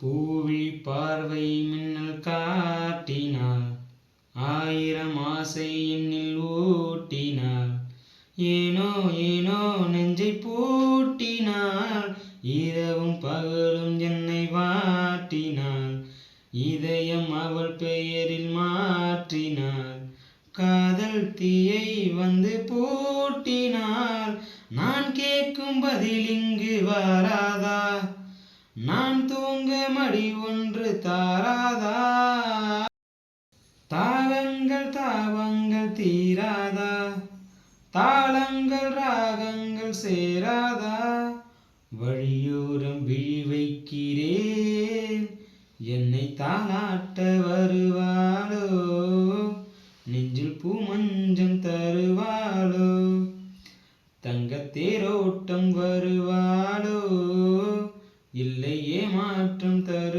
பூவிழி பார்வை மின்னல் காட்டினாள், ஆயிரம் ஆசை என்னில் ஊட்டினாள். ஏனோ ஏனோ நெஞ்சை பூட்டினாள், இரவும் பகலும் என்னை வாட்டினாள். இதயம் அவள் பெயரில் மாற்றினாள், காதல் தீயை வந்து பூட்டினாள். நான் கேட்கும் பதில் இங்கு வராதா, நான் தூங்க மடி ஒன்று தாராதா. தாவங்கள் தீராதா, தாளங்கள் ராகங்கள் சேராதா. வழியோரம் விழி வைக்கிறேன், என்னை தாளாட்ட வருவாளோ, நெஞ்சில் பூமஞ்சம் தருவாளோ, தங்கத் தேரோட்டம் வருவாளோ, இல்லை ஏமாற்றம் தரு